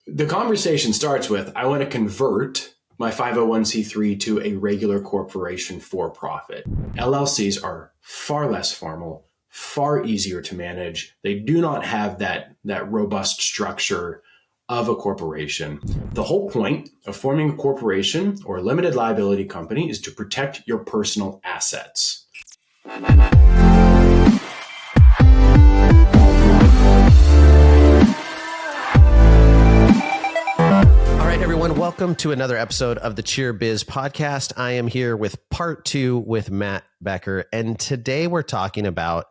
the conversation starts with, I want to convert my 501c3 to a regular corporation for profit. LLCs are far less formal, far easier to manage. They do not have that robust structure of a corporation. The whole point of forming a corporation or a limited liability company is to protect your personal assets. Welcome to another episode of the Cheer Biz podcast. I am here with part 2 with Matt Becker, and today we're talking about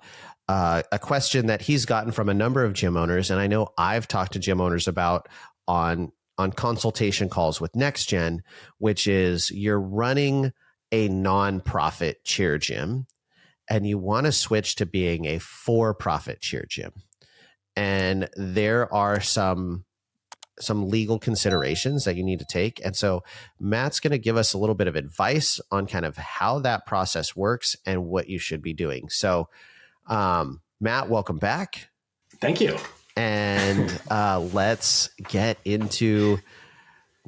a question that he's gotten from a number of gym owners, and I know I've talked to gym owners about on consultation calls with NextGen, which is you're running a nonprofit cheer gym, and you want to switch to being a for-profit cheer gym, and there are some legal considerations that you need to take. And so Matt's going to give us a little bit of advice on kind of how that process works and what you should be doing. So, Matt, welcome back. Thank you. And let's get into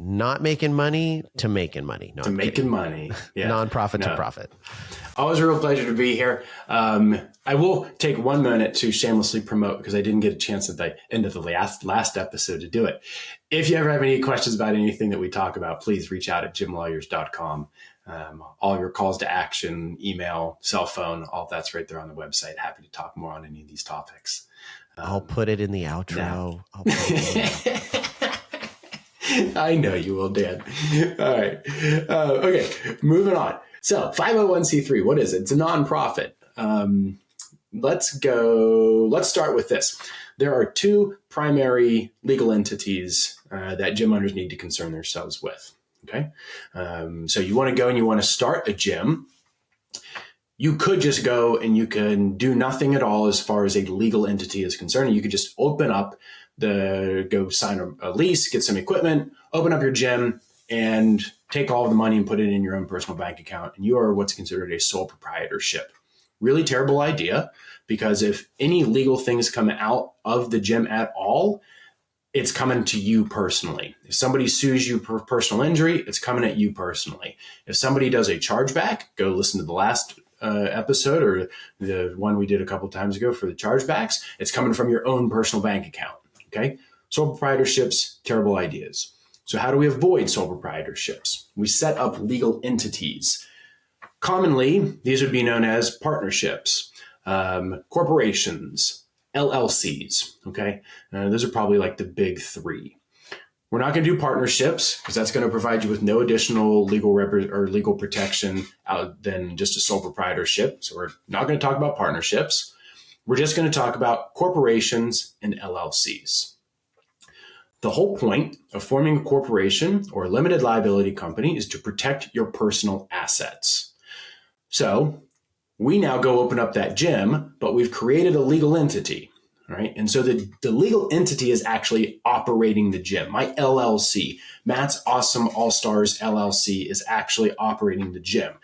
not making money to making money. No, to making money. Yeah. Nonprofit to profit. Always a real pleasure to be here. I will take 1 minute to shamelessly promote, because I didn't get a chance at the end of the last episode to do it. If you ever have any questions about anything that we talk about, please reach out at gymlawyers.com. All your calls to action, email, cell phone, all that's right there on the website. Happy to talk more on any of these topics. I'll put it in the outro. I know you will, Dan. All right. Okay, moving on. So 501c3, what is it? It's a nonprofit. Let's start with this. There are 2 primary legal entities that gym owners need to concern themselves with. Okay. So you want to go and you want to start a gym. You could just go and you can do nothing at all as far as a legal entity is concerned. You could just open up go sign a lease, get some equipment, open up your gym, and take all of the money and put it in your own personal bank account. And you are what's considered a sole proprietorship. Really terrible idea, because if any legal things come out of the gym at all, it's coming to you personally. If somebody sues you for personal injury, it's coming at you personally. If somebody does a chargeback, go listen to the last episode or the one we did a couple times ago for the chargebacks, it's coming from your own personal bank account. Okay. Sole proprietorships, terrible ideas. So how do we avoid sole proprietorships? We set up legal entities. Commonly, these would be known as partnerships, corporations, LLCs. Okay. Those are probably like the big 3. We're not going to do partnerships because that's going to provide you with no additional legal protection than just a sole proprietorship. So we're not going to talk about partnerships. We're just going to talk about corporations and LLCs. The whole point of forming a corporation or a limited liability company is to protect your personal assets. So we now go open up that gym, but we've created a legal entity, right? And so the legal entity is actually operating the gym. My LLC, Matt's Awesome All-Stars LLC, is actually operating the gym.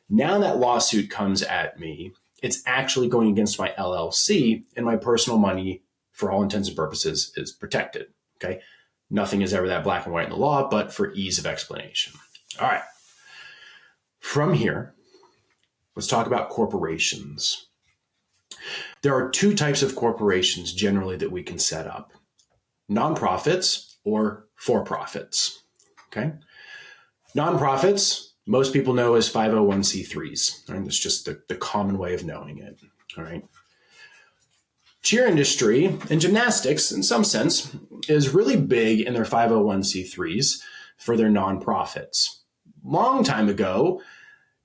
Now that lawsuit comes at me, it's actually going against my LLC, and my personal money, for all intents and purposes, is protected. Okay. Nothing is ever that black and white in the law, but for ease of explanation. All right. From here, let's talk about corporations. There are 2 types of corporations generally that we can set up: nonprofits or for-profits. Okay. Nonprofits, most people know as 501c3s. Right? That's just the common way of knowing it. All right. Cheer industry and gymnastics, in some sense, is really big in their 501c3s for their nonprofits. Long time ago,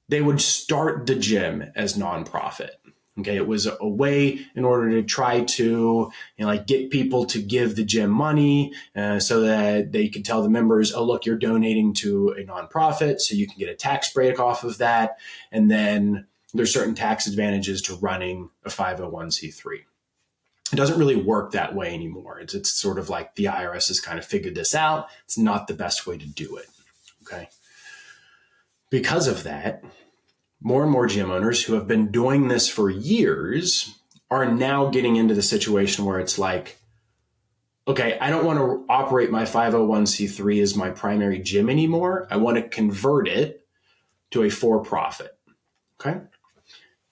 they would start the gym as nonprofit. Okay, it was a way in order to try to get people to give the gym money so that they could tell the members, oh, look, you're donating to a nonprofit, so you can get a tax break off of that. And then there's certain tax advantages to running a 501c3. It doesn't really work that way anymore. It's sort of like the IRS has kind of figured this out. It's not the best way to do it. Okay. Because of that, more and more gym owners who have been doing this for years are now getting into the situation where it's like, okay, I don't want to operate my 501c3 as my primary gym anymore. I want to convert it to a for-profit. Okay.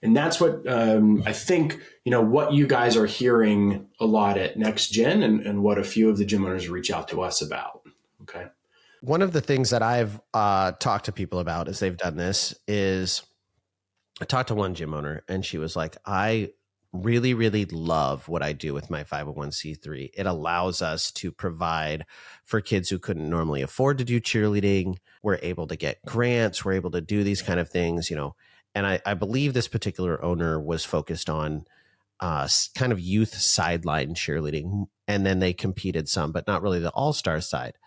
And that's what I think, what you guys are hearing a lot at Next Gen and what a few of the gym owners reach out to us about. Okay. One of the things that I've talked to people about as they've done this is I talked to one gym owner and she was like, I really, really love what I do with my 501c3. It allows us to provide for kids who couldn't normally afford to do cheerleading. We're able to get grants. We're able to do these kind of things, And I believe this particular owner was focused on kind of youth sideline cheerleading. And then they competed some, but not really the all-star side.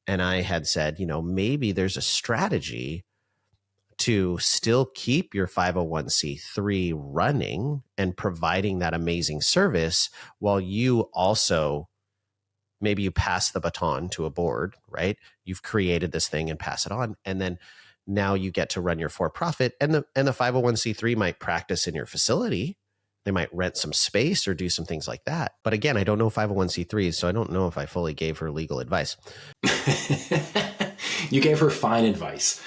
And I had said, maybe there's a strategy to still keep your 501c3 running and providing that amazing service while you also, maybe you pass the baton to a board, right? You've created this thing and pass it on. And then now you get to run your for-profit and the 501c3 might practice in your facility. They might rent some space or do some things like that. But again, I don't know 501c3s, so I don't know if I fully gave her legal advice. You gave her fine advice.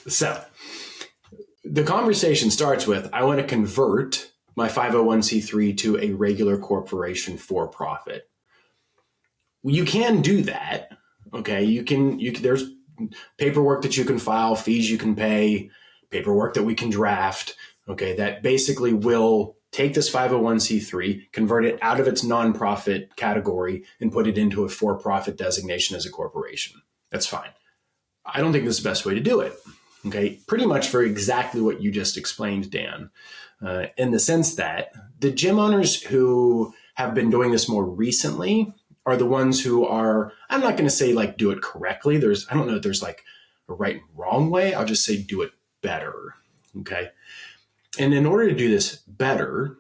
So the conversation starts with, I want to convert my 501c3 to a regular corporation for profit. You can do that. Okay. You can, there's paperwork that you can file, fees you can pay, paperwork that we can draft. Okay. That basically will take this 501c3, convert it out of its nonprofit category and put it into a for-profit designation as a corporation. That's fine. I don't think this is the best way to do it. Okay. Pretty much for exactly what you just explained, Dan, in the sense that the gym owners who have been doing this more recently are the ones who are, I'm not going to say like do it correctly. I don't know if there's like a right and wrong way. I'll just say do it better. Okay. And in order to do this better,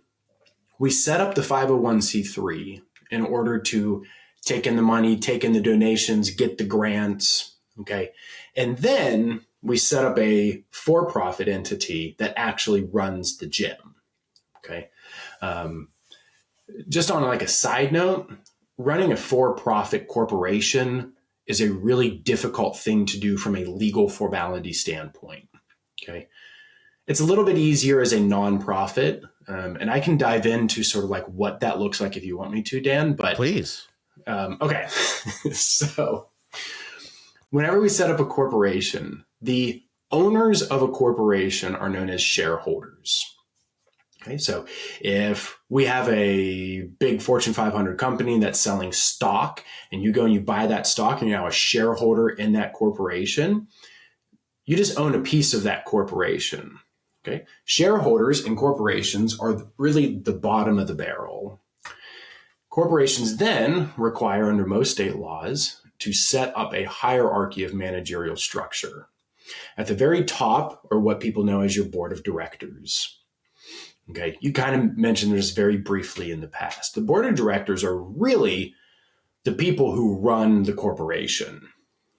we set up the 501c3 in order to take in the money, take in the donations, get the grants. Okay. And then we set up a for-profit entity that actually runs the gym. Okay. Just on like a side note, running a for-profit corporation is a really difficult thing to do from a legal formality standpoint. Okay. It's a little bit easier as a nonprofit. And I can dive into sort of like what that looks like if you want me to, Dan, but please. Okay. So whenever we set up a corporation, the owners of a corporation are known as shareholders. Okay. So if we have a big Fortune 500 company that's selling stock and you go and you buy that stock and you're now a shareholder in that corporation, you just own a piece of that corporation. Okay. Shareholders in corporations are really the bottom of the barrel. Corporations then require, under most state laws, to set up a hierarchy of managerial structure. At the very top are what people know as your board of directors. Okay. You kind of mentioned this very briefly in the past. The board of directors are really the people who run the corporation.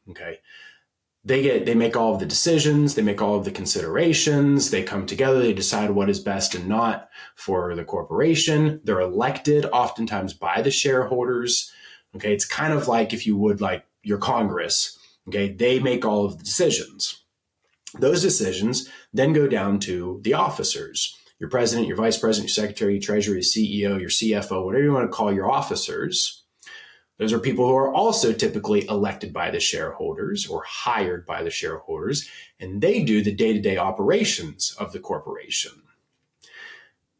Okay. They make all of the decisions, they make all of the considerations, they come together, they decide what is best and not for the corporation. They're elected oftentimes by the shareholders. Okay, it's kind of like if you would like your Congress. Okay, they make all of the decisions. Those decisions then go down to the officers, your president, your vice president, your secretary, your treasurer, your CEO, your CFO, whatever you want to call your officers. Those are people who are also typically elected by the shareholders or hired by the shareholders, and they do the day-to-day operations of the corporation.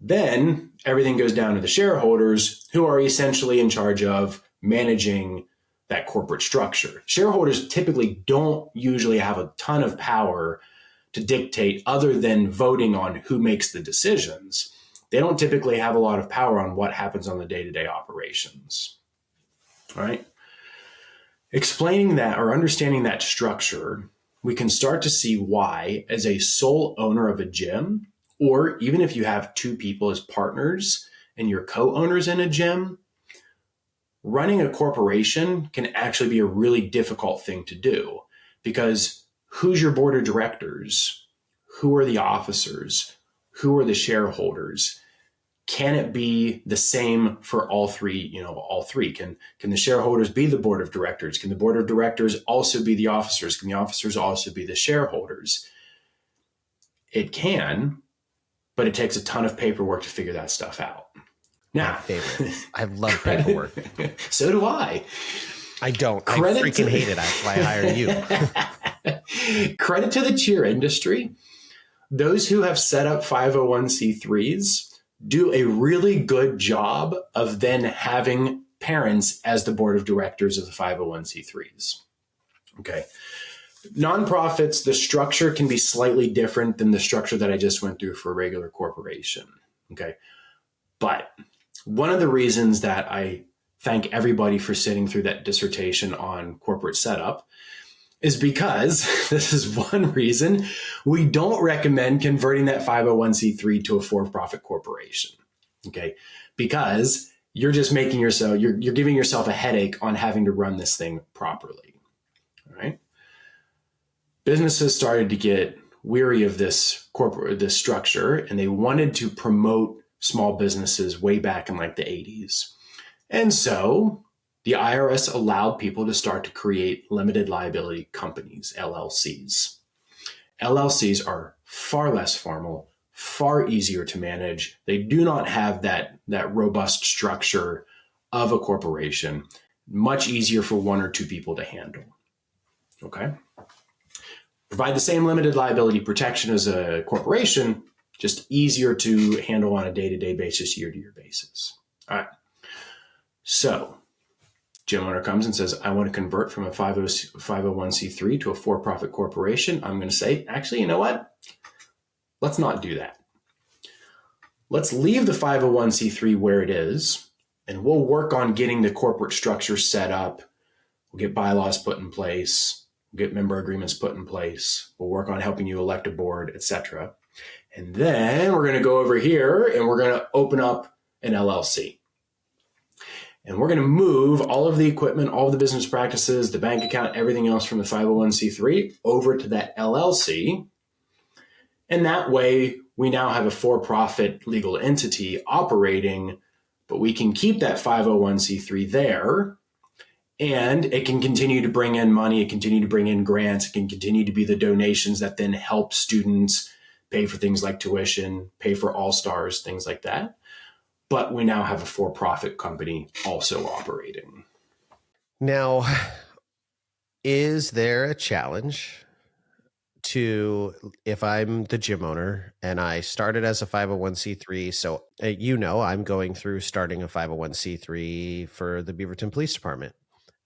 Then everything goes down to the shareholders, who are essentially in charge of managing that corporate structure. Shareholders typically don't usually have a ton of power to dictate other than voting on who makes the decisions. They don't typically have a lot of power on what happens on the day-to-day operations. All right. Explaining that or understanding that structure, we can start to see why, as a sole owner of a gym, or even if you have two people as partners and you're co-owners in a gym, running a corporation can actually be a really difficult thing to do, because who's your board of directors? Who are the officers? Who are the shareholders? can it be the same for all three? All three. Can the shareholders be the board of directors? Can the board of directors also be the officers? Can the officers also be the shareholders? It can, but it takes a ton of paperwork to figure that stuff out. Now, I love paperwork. So do I. I don't. I freaking hate it. That's why I hired you. Credit to the cheer industry. Those who have set up 501c3s do a really good job of then having parents as the board of directors of the 501c3s. Okay. Nonprofits, the structure can be slightly different than the structure that I just went through for a regular corporation. Okay. But one of the reasons that I thank everybody for sitting through that dissertation on corporate setup is because this is one reason we don't recommend converting that 501c3 to a for-profit corporation. Okay. Because you're just making yourself, you're giving yourself a headache on having to run this thing properly. All right. Businesses started to get weary of this structure, and they wanted to promote small businesses way back in like the 80s. And so the IRS allowed people to start to create limited liability companies, LLCs. LLCs are far less formal, far easier to manage. They do not have that robust structure of a corporation, much easier for one or two people to handle. Okay. Provide the same limited liability protection as a corporation, just easier to handle on a day-to-day basis, year-to-year basis. All right. So gym owner comes and says, I want to convert from a 501c3 to a for-profit corporation. I'm going to say, actually, you know what? Let's not do that. Let's leave the 501c3 where it is, and we'll work on getting the corporate structure set up. We'll get bylaws put in place. We'll get member agreements put in place. We'll work on helping you elect a board, etc. And then we're going to go over here and we're going to open up an LLC. And we're going to move all of the equipment, all of the business practices, the bank account, everything else from the 501c3 over to that LLC. And that way, we now have a for-profit legal entity operating, but we can keep that 501c3 there, and it can continue to bring in money, it can continue to bring in grants, it can continue to be the donations that then help students pay for things like tuition, pay for all-stars, things like that. But we now have a for-profit company also operating. Now, is there a challenge to, if I'm the gym owner and I started as a 501c3, so I'm going through starting a 501c3 for the Beaverton Police Department.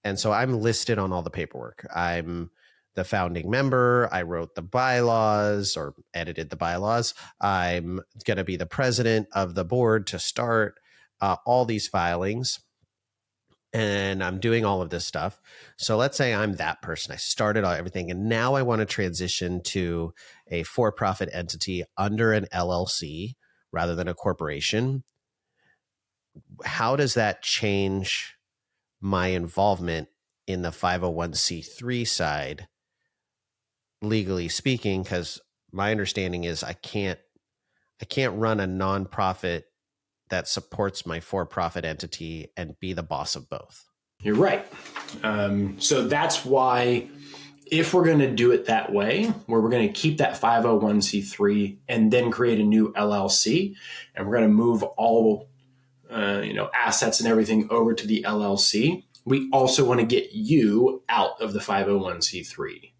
And so I'm listed on all the paperwork. I'm the founding member. I wrote the bylaws or edited the bylaws. I'm going to be the president of the board to start all these filings. And I'm doing all of this stuff. So let's say I'm that person. I started everything. And now I want to transition to a for-profit entity under an LLC rather than a corporation. How does that change my involvement in the 501c3 side, legally speaking? Because my understanding is I can't run a nonprofit that supports my for-profit entity and be the boss of both. You're right. So that's why, if we're going to do it that way, where we're going to keep that 501c3 and then create a new LLC, and we're going to move all assets and everything over to the LLC, we also want to get you out of the 501c3.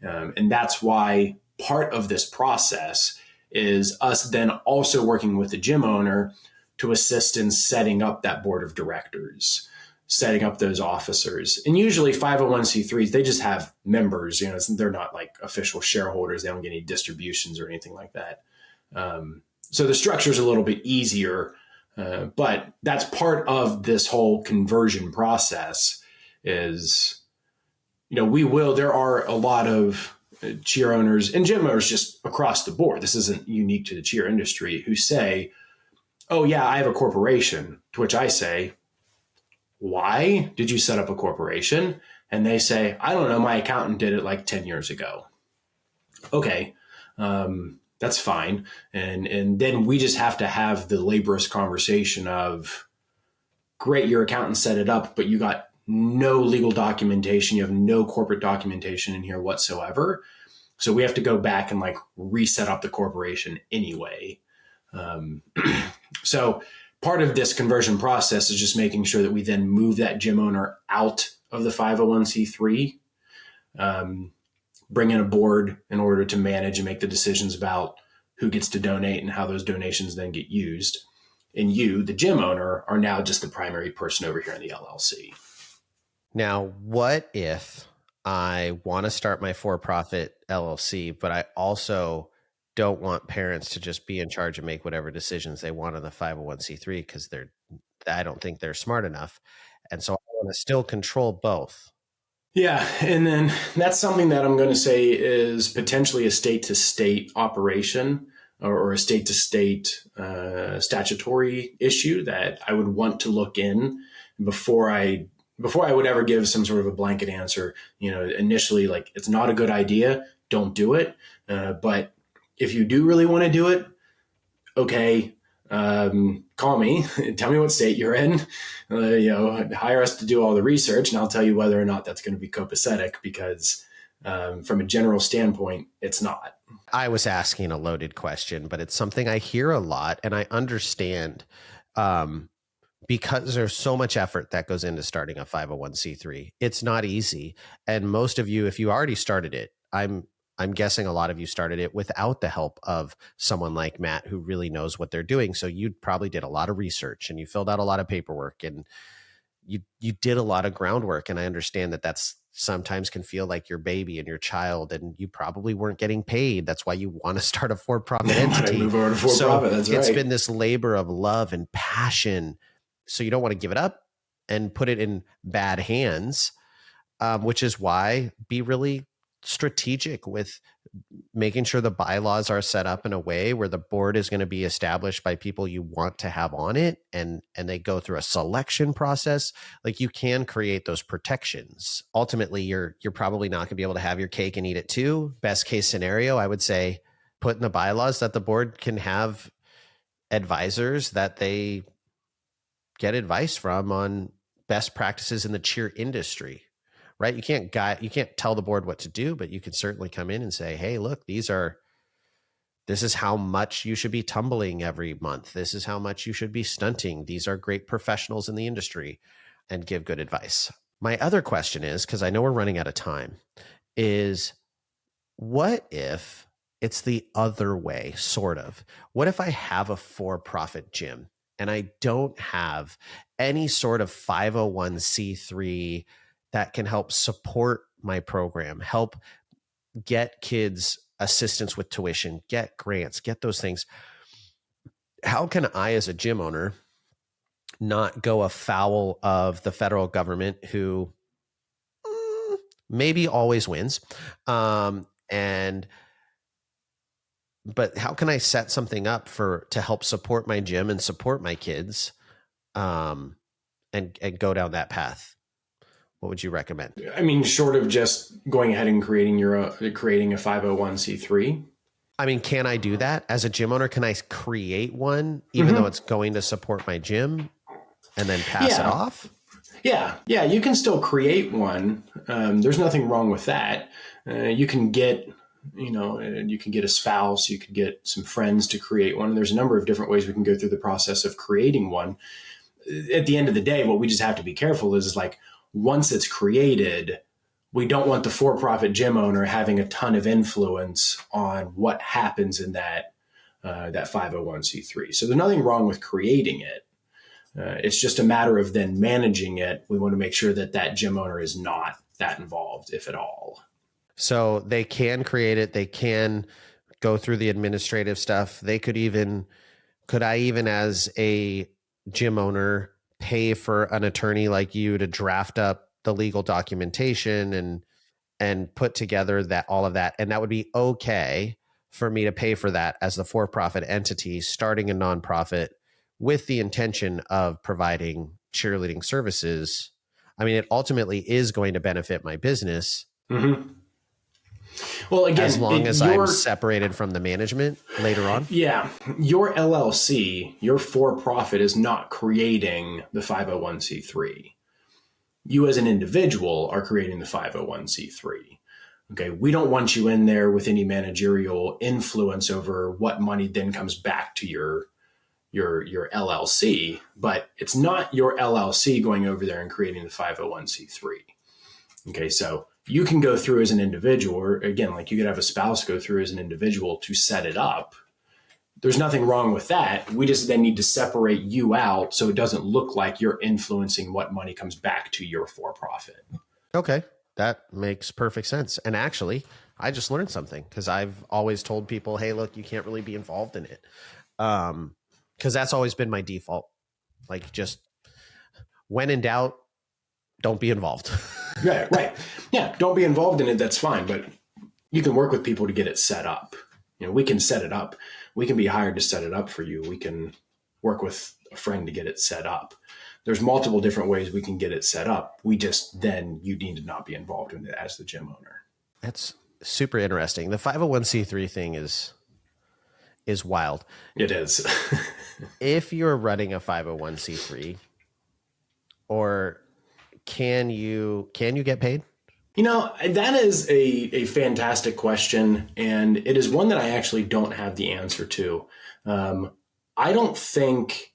And that's why part of this process is us then also working with the gym owner to assist in setting up that board of directors, setting up those officers. And usually 501c3s, they just have members, they're not like official shareholders. They don't get any distributions or anything like that. So the structure is a little bit easier, but that's part of this whole conversion process is, there are a lot of cheer owners and gym owners just across the board. This isn't unique to the cheer industry, who say, oh yeah, I have a corporation, to which I say, why did you set up a corporation? And they say, I don't know, my accountant did it like 10 years ago. Okay. that's fine. And then we just have to have the laborious conversation of, great, your accountant set it up, but you got no legal documentation. You have no corporate documentation in here whatsoever. So we have to go back and like reset up the corporation anyway. So part of this conversion process is just making sure that we then move that gym owner out of the 501c3, bring in a board in order to manage and make the decisions about who gets to donate and how those donations then get used. And you, the gym owner, are now just the primary person over here in the LLC. Now, what if I want to start my for-profit LLC, but I also don't want parents to just be in charge and make whatever decisions they want on the 501c3 because I don't think they're smart enough. And so I want to still control both. Yeah. And then that's something that I'm going to say is potentially a state to state operation or a state to state statutory issue that I would want to look in before I would ever give some sort of a blanket answer. Initially, like, it's not a good idea, don't do it. But if you do really want to do it, okay, call me, tell me what state you're in, hire us to do all the research, and I'll tell you whether or not that's going to be copacetic, because from a general standpoint, it's not. I was asking a loaded question, but it's something I hear a lot, and I understand because there's so much effort that goes into starting a 501c3. It's not easy. And most of you, if you already started it, I'm guessing a lot of you started it without the help of someone like Matt, who really knows what they're doing. So you probably did a lot of research and you filled out a lot of paperwork and you did a lot of groundwork. And I understand that that's sometimes can feel like your baby and your child, and you probably weren't getting paid. That's why you want to start a for-profit entity. Move over to for-profit. That's right. It's been this labor of love and passion. So you don't want to give it up and put it in bad hands, which is why be really strategic with making sure the bylaws are set up in a way where the board is going to be established by people you want to have on it, and they go through a selection process. Like, you can create those protections. Ultimately, you're probably not going to be able to have your cake and eat it too. Best case scenario, I would say, put in the bylaws that the board can have advisors that they get advice from on best practices in the cheer industry. Right? You can't tell the board what to do, but you can certainly come in and say, hey, look, this is how much you should be tumbling every month. This is how much you should be stunting. These are great professionals in the industry, and give good advice. My other question is, because I know we're running out of time, is what if it's the other way, sort of? What if I have a for-profit gym and I don't have any sort of 501c3 that can help support my program, help get kids assistance with tuition, get grants, get those things? How can I, as a gym owner, not go afoul of the federal government, who maybe always wins? But how can I set something up to help support my gym and support my kids, and go down that path? What would you recommend? I mean, short of just going ahead and creating a 501c3. I mean, can I do that as a gym owner? Can I create one, even though it's going to support my gym, and then pass it off? Yeah, you can still create one. There's nothing wrong with that. You can get, you can get a spouse, you could get some friends to create one. And there's a number of different ways we can go through the process of creating one. At the end of the day, what we just have to be careful is, like, once it's created, we don't want the for-profit gym owner having a ton of influence on what happens in that 501c3. So there's nothing wrong with creating it. It's just a matter of then managing it. We want to make sure that gym owner is not that involved, if at all. So they can create it. They can go through the administrative stuff. Could I even, as a gym owner, pay for an attorney like you to draft up the legal documentation and put together all of that? And that would be okay for me to pay for that as the for-profit entity, starting a nonprofit with the intention of providing cheerleading services. I mean, it ultimately is going to benefit my business. Mm-hmm. Well, again, as long as I'm separated from the management later on. Yeah, your LLC, your for-profit, is not creating the 501c3. You as an individual are creating the 501c3. Okay, we don't want you in there with any managerial influence over what money then comes back to your LLC, but it's not your LLC going over there and creating the 501c3. Okay, so you can go through as an individual, or again, like you could have a spouse go through as an individual to set it up. There's nothing wrong with that. We just then need to separate you out so it doesn't look like you're influencing what money comes back to your for-profit. Okay, that makes perfect sense. And actually, I just learned something because I've always told people, hey, look, you can't really be involved in it. Because that's always been my default. Like, just when in doubt, don't be involved. Right. Yeah, don't be involved in it. That's fine. But you can work with people to get it set up. We can set it up. We can be hired to set it up for you. We can work with a friend to get it set up. There's multiple different ways we can get it set up. You need to not be involved in it as the gym owner. That's super interesting. The 501c3 thing is wild. It is. If you're running a 501c3, or can you get paid? That is a fantastic question, and it is one that I actually don't have the answer to. I don't think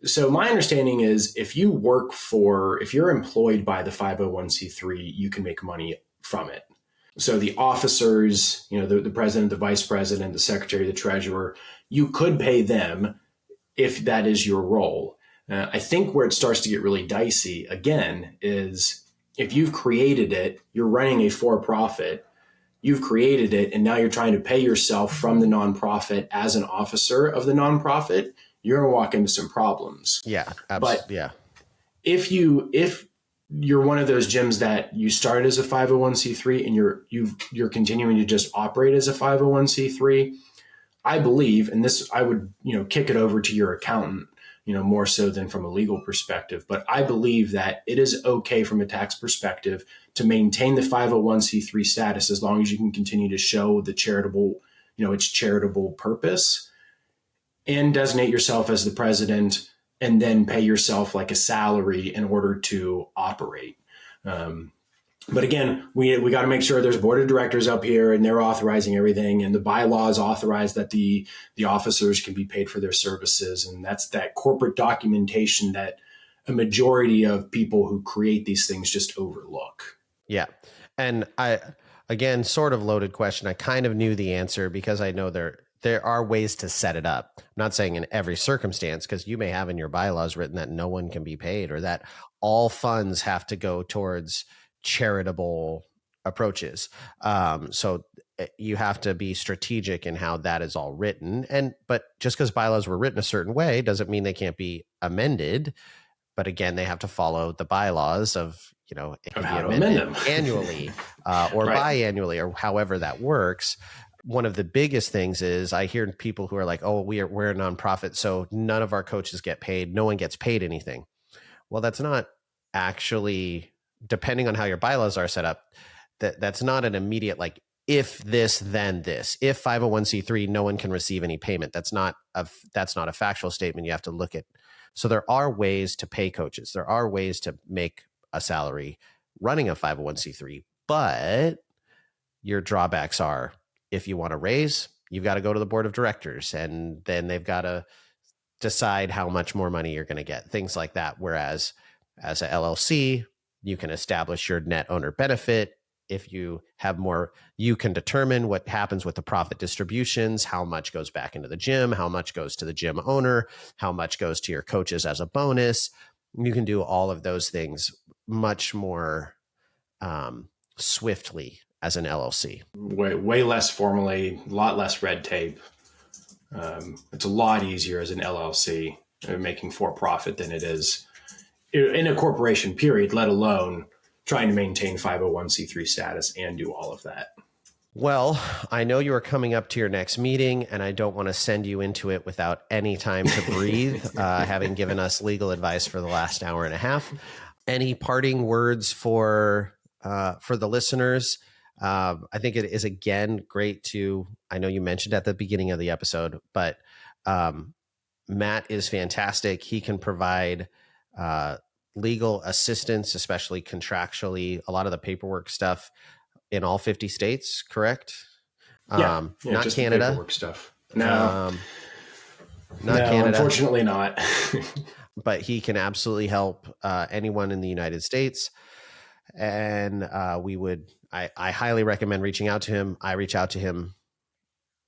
so. My understanding is if you're employed by the 501c3, you can make money from it. So the officers, the president, the vice president, the secretary, the treasurer, you could pay them if that is your role. I think where it starts to get really dicey, again, is if you've created it, you're running a for-profit, you've created it, and now you're trying to pay yourself from the nonprofit as an officer of the nonprofit, you're going to walk into some problems. Yeah, absolutely. But if you're one of those gyms that you started as a 501c3 and you're continuing to just operate as a 501c3, I believe, and this I would kick it over to your accountant, more so than from a legal perspective. But I believe that it is okay from a tax perspective to maintain the 501c3 status as long as you can continue to show the charitable, its charitable purpose, and designate yourself as the president and then pay yourself like a salary in order to operate. But again, we got to make sure there's a board of directors up here and they're authorizing everything, and the bylaws authorize that the officers can be paid for their services. And that's that corporate documentation that a majority of people who create these things just overlook. Yeah. And again, sort of loaded question. I kind of knew the answer because I know there are ways to set it up. I'm not saying in every circumstance, because you may have in your bylaws written that no one can be paid or that all funds have to go towards charitable approaches. So you have to be strategic in how that is all written. But just because bylaws were written a certain way doesn't mean they can't be amended. But again, they have to follow the bylaws of, it can be amended annually or right. biannually or however that works. One of the biggest things is I hear people who are like, oh, we're a nonprofit, so none of our coaches get paid. No one gets paid anything. Well, that's not actually, depending on how your bylaws are set up, that's not an immediate, like, if this, then this. If 501c3, no one can receive any payment. That's not a factual statement. You have to look at. So there are ways to pay coaches. There are ways to make a salary running a 501c3, but your drawbacks are, if you want to raise, you've got to go to the board of directors, and then they've got to decide how much more money you're going to get, things like that. Whereas as a LLC, you can establish your net owner benefit. If you have more, you can determine what happens with the profit distributions, how much goes back into the gym, how much goes to the gym owner, how much goes to your coaches as a bonus. You can do all of those things much more swiftly as an LLC. Way less formally, a lot less red tape. It's a lot easier as an LLC making for profit than it is in a corporation, period, let alone trying to maintain 501c3 status and do all of that. Well, I know you are coming up to your next meeting, and I don't want to send you into it without any time to breathe, having given us legal advice for the last hour and a half. Any parting words for the listeners? I think it is, again, great to, I know you mentioned at the beginning of the episode, but Matt is fantastic. He can provide legal assistance, especially contractually, a lot of the paperwork stuff in all 50 states, correct? Yeah, not just Canada. The paperwork stuff. No, not Canada. Unfortunately not. But he can absolutely help anyone in the United States. And I highly recommend reaching out to him. I reach out to him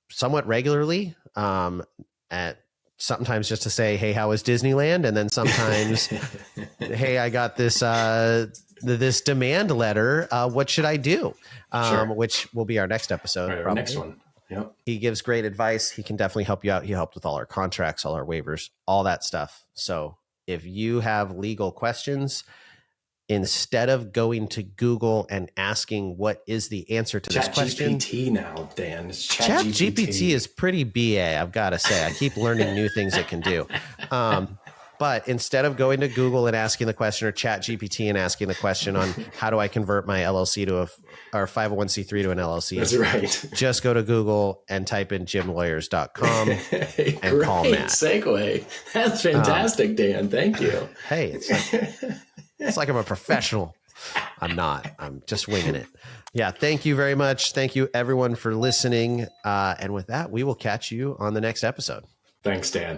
somewhat regularly, at sometimes just to say, hey, how was Disneyland? And then sometimes, hey, I got this this demand letter. What should I do? Sure. Which will be our next episode. Right, our next one. Yep. He gives great advice. He can definitely help you out. He helped with all our contracts, all our waivers, all that stuff. So if you have legal questions, instead of going to Google and asking what is the answer to this question. ChatGPT now, Dan. It's ChatGPT is pretty BA, I've got to say. I keep learning new things it can do. But instead of going to Google and asking the question, or ChatGPT and asking the question on how do I convert my LLC to or 501c3 to an LLC. That's right. Just go to Google and type in jimlawyers.com and call Matt. Segue. That's fantastic, Dan. Thank you. Hey, it's like I'm a professional. I'm not. I'm just winging it. Yeah. Thank you very much. Thank you, everyone, for listening. And with that, we will catch you on the next episode. Thanks, Dan.